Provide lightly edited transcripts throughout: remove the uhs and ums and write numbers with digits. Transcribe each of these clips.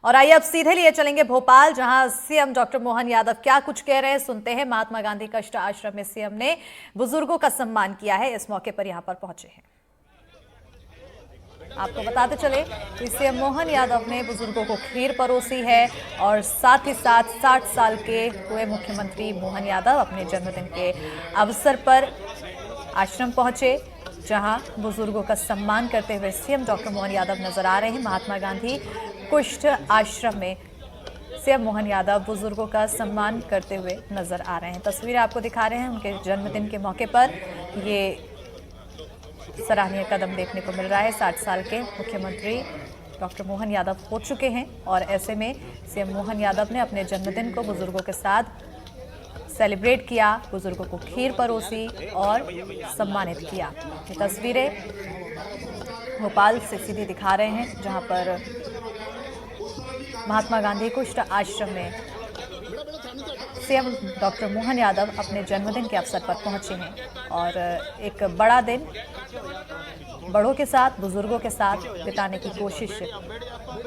और आइए अब सीधे लिए चलेंगे भोपाल, जहां सीएम डॉक्टर मोहन यादव क्या कुछ कह रहे हैं सुनते हैं। महात्मा गांधी कष्ट आश्रम में सीएम ने बुजुर्गों का सम्मान किया है। इस मौके पर यहां पर पहुंचे हैं। आपको बताते चले कि सीएम मोहन यादव ने बुजुर्गों को खीर परोसी है और साथ ही साथ 60 साल के हुए मुख्यमंत्री मोहन यादव अपने जन्मदिन के अवसर पर आश्रम पहुंचे, जहां बुजुर्गों का सम्मान करते हुए सीएम डॉक्टर मोहन यादव नजर आ रहे हैं। महात्मा गांधी कुष्ठ आश्रम में सीएम मोहन यादव बुजुर्गों का सम्मान करते हुए नजर आ रहे हैं। तस्वीरें आपको दिखा रहे हैं उनके जन्मदिन के मौके पर। ये सराहनीय कदम देखने को मिल रहा है। 60 साल के मुख्यमंत्री डॉक्टर मोहन यादव हो चुके हैं और ऐसे में सीएम मोहन यादव ने अपने जन्मदिन को बुजुर्गों के साथ सेलिब्रेट किया, बुजुर्गों को खीर परोसी और सम्मानित किया। ये तस्वीरें भोपाल से सीधी दिखा रहे हैं, जहां पर महात्मा गांधी कुष्ठ आश्रम में सीएम डॉक्टर मोहन यादव अपने जन्मदिन के अवसर पर पहुंचे हैं और एक बड़ा दिन बड़ों के साथ, बुजुर्गों के साथ बिताने की कोशिश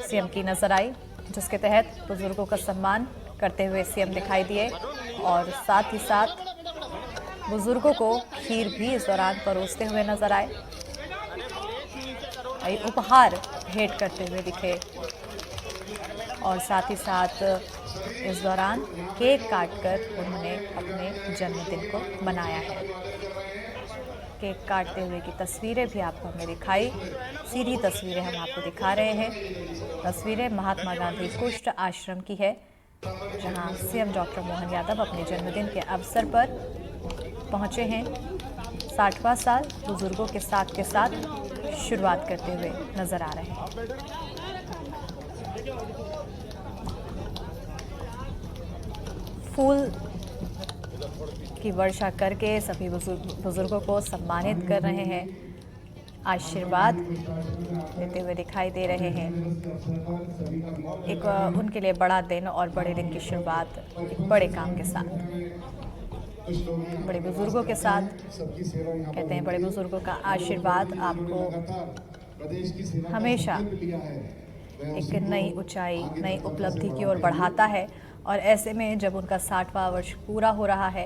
सीएम की नजर आई, जिसके तहत बुजुर्गों का सम्मान करते हुए सीएम दिखाई दिए और साथ ही साथ बुजुर्गों को खीर भी इस दौरान परोसते हुए नजर आए। उपहार भेंट करते हुए दिखे और साथ ही साथ इस दौरान केक काटकर उन्होंने अपने जन्मदिन को मनाया है। केक काटते हुए की तस्वीरें भी आपको हमने दिखाई, सीधी तस्वीरें हम आपको दिखा रहे हैं। तस्वीरें महात्मा गांधी कुष्ठ आश्रम की है, जहां सीएम डॉक्टर मोहन यादव अपने जन्मदिन के अवसर पर पहुंचे हैं। 60वां साल बुजुर्गों के साथ शुरुआत करते हुए नजर आ रहे हैं। फूल की वर्षा करके सभी बुजुर्गों को सम्मानित कर रहे हैं, आशीर्वाद देते हुए दिखाई दे रहे हैं। एक उनके लिए बड़ा दिन और बड़े दिन की शुरुआत एक बड़े काम के साथ, बड़े बुजुर्गों के साथ। कहते हैं बड़े बुजुर्गों का आशीर्वाद आपको हमेशा एक नई ऊंचाई, नई उपलब्धि की ओर बढ़ाता है। और ऐसे में जब उनका 60वां वर्ष पूरा हो रहा है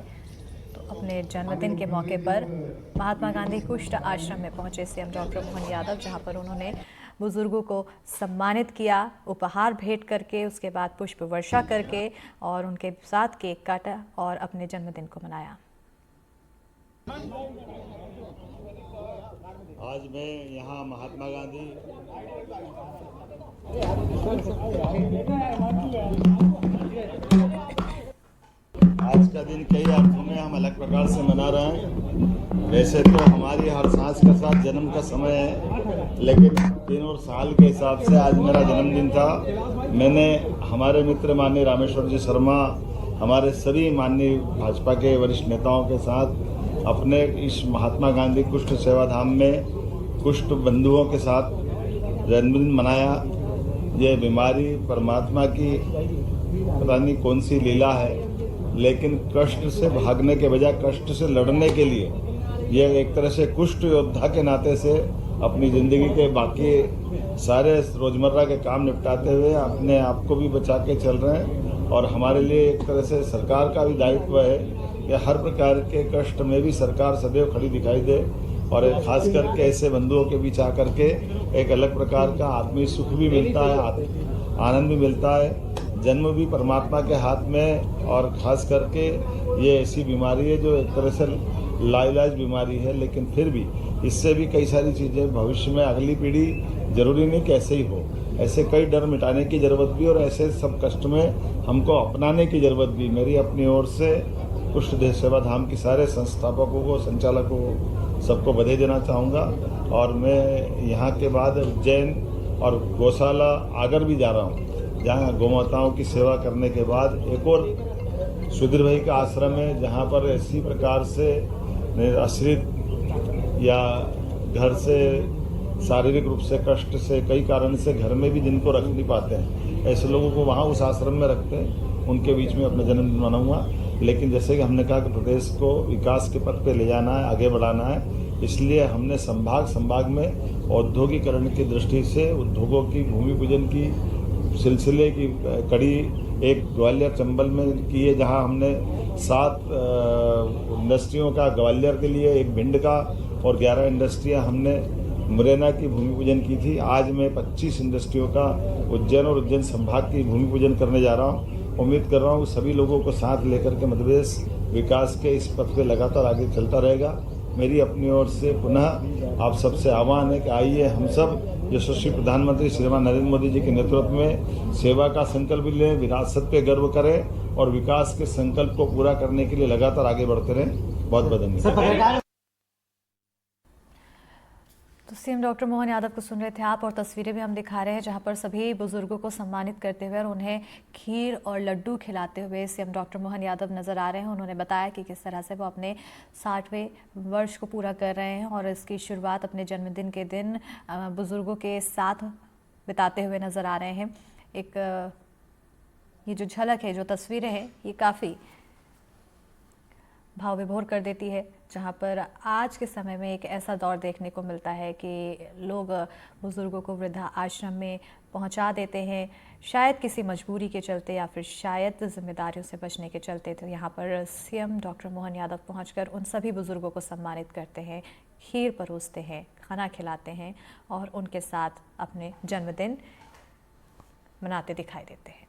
तो अपने जन्मदिन के मौके पर महात्मा गांधी कुष्ठ आश्रम में पहुंचे सीएम डॉक्टर मोहन यादव, जहां पर उन्होंने बुजुर्गों को सम्मानित किया, उपहार भेंट करके, उसके बाद पुष्प वर्षा करके और उनके साथ केक काटा और अपने जन्मदिन को मनाया। आज मैं यहाँ महात्मा गांधी आज का दिन कई अर्थों में हम अलग प्रकार से मना रहे हैं। वैसे तो हमारी हर सांस के साथ जन्म का समय है, लेकिन दिन और साल के हिसाब से आज मेरा जन्मदिन था। मैंने हमारे मित्र माननीय रामेश्वर जी शर्मा, हमारे सभी माननीय भाजपा के वरिष्ठ नेताओं के साथ अपने इस महात्मा गांधी कुष्ठ सेवाधाम में कुष्ठ बंधुओं के साथ जन्मदिन मनाया। ये बीमारी परमात्मा की पता नहीं कौन सी लीला है, लेकिन कष्ट से भागने के बजाय कष्ट से लड़ने के लिए ये एक तरह से कुष्ठ योद्धा के नाते से अपनी ज़िंदगी के बाकी सारे रोज़मर्रा के काम निपटाते हुए अपने आप को भी बचा के चल रहे हैं। और हमारे लिए एक तरह से सरकार का भी दायित्व है कि हर प्रकार के कष्ट में भी सरकार सदैव खड़ी दिखाई दे और खास करके ऐसे बंधुओं के बीच आकर के एक अलग प्रकार का आत्मीय सुख भी मिलता है, आनंद भी मिलता है। जन्म भी परमात्मा के हाथ में और ख़ास करके ये ऐसी बीमारी है जो एक तरह से लाइलाज बीमारी है, लेकिन फिर भी इससे भी कई सारी चीज़ें भविष्य में अगली पीढ़ी जरूरी नहीं कि ऐसे ही हो, ऐसे कई डर मिटाने की ज़रूरत भी और ऐसे सब कष्ट में हमको अपनाने की ज़रूरत भी। मेरी अपनी ओर से कुष्ठ सेवा धाम की सारे संस्थापकों को, संचालकों को, सबको बधाई देना चाहूँगा। और मैं यहाँ के बाद उज्जैन और गौशाला आगर भी जा रहा हूँ, जहाँ गौमाताओं की सेवा करने के बाद एक और सुधीर भाई का आश्रम है, जहाँ पर इसी प्रकार से आश्रित या घर से शारीरिक रूप से कष्ट से कई कारण से घर में भी जिनको रख नहीं पाते हैं, ऐसे लोगों को वहाँ उस आश्रम में रखते हैं। उनके बीच में अपना जन्मदिन मनाऊंगा। लेकिन जैसे कि हमने कहा कि प्रदेश को विकास के पथ पे ले जाना है, आगे बढ़ाना है, इसलिए हमने संभाग में औद्योगिकरण की दृष्टि से उद्योगों की भूमि पूजन की सिलसिले की कड़ी एक ग्वालियर चंबल में की है, जहां हमने 7 इंडस्ट्रियों का ग्वालियर के लिए, एक भिंड का और 11 इंडस्ट्रियां हमने मुरैना की भूमि पूजन की थी। आज मैं 25 इंडस्ट्रियों का उज्जैन और उज्जैन संभाग की भूमि पूजन करने जा रहा हूँ। उम्मीद कर रहा हूँ सभी लोगों को साथ लेकर के मध्य प्रदेश विकास के इस पथ पे लगातार आगे चलता रहेगा। मेरी अपनी ओर से पुनः आप सबसे आह्वान है कि आइए हम सब यशस्वी प्रधानमंत्री श्रीमान नरेंद्र मोदी जी के नेतृत्व में सेवा का संकल्प लें, विरासत पे गर्व करें और विकास के संकल्प को पूरा करने के लिए लगातार आगे बढ़ते रहें। बहुत बहुत धन्यवाद। तो सीएम डॉक्टर मोहन यादव को सुन रहे थे आप, और तस्वीरें भी हम दिखा रहे हैं जहां पर सभी बुजुर्गों को सम्मानित करते हुए और उन्हें खीर और लड्डू खिलाते हुए सीएम डॉक्टर मोहन यादव नजर आ रहे हैं। उन्होंने बताया कि किस तरह से वो अपने 60वें वर्ष को पूरा कर रहे हैं और इसकी शुरुआत अपने जन्मदिन के दिन बुजुर्गों के साथ बिताते हुए नजर आ रहे हैं। एक ये जो झलक है, जो तस्वीरें हैं, ये काफ़ी भाव विभोर कर देती है, जहाँ पर आज के समय में एक ऐसा दौर देखने को मिलता है कि लोग बुज़ुर्गों को वृद्धा आश्रम में पहुँचा देते हैं, शायद किसी मजबूरी के चलते या फिर शायद जिम्मेदारियों से बचने के चलते। तो यहाँ पर सीएम डॉक्टर मोहन यादव पहुँचकर उन सभी बुज़ुर्गों को सम्मानित करते हैं, खीर परोसते हैं, खाना खिलाते हैं और उनके साथ अपने जन्मदिन मनाते दिखाई देते हैं।